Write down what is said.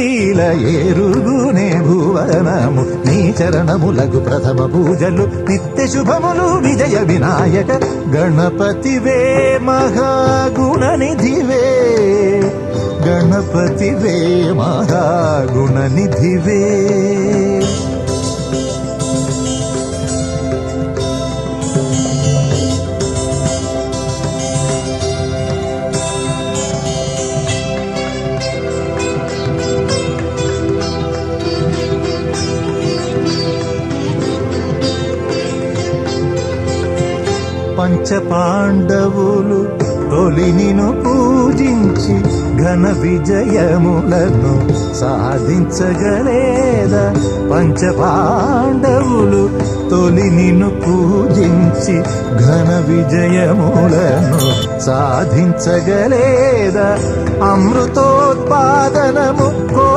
ఏరుగునే భువనము నీ చరణములకు ప్రథమ పూజలు నిత్య శుభములు విజయ వినాయక గణపతివే మహాగుణనిధివే గణపతివే మహాగుణనిధివే. పంచపాండవులు తొలి నిను పూజించి ఘన విజయములను సాధించగలేదా? పంచపాండవులు తొలి నిను పూజించి ఘన విజయములను సాధించగలేదా? అమృతోత్పాదనము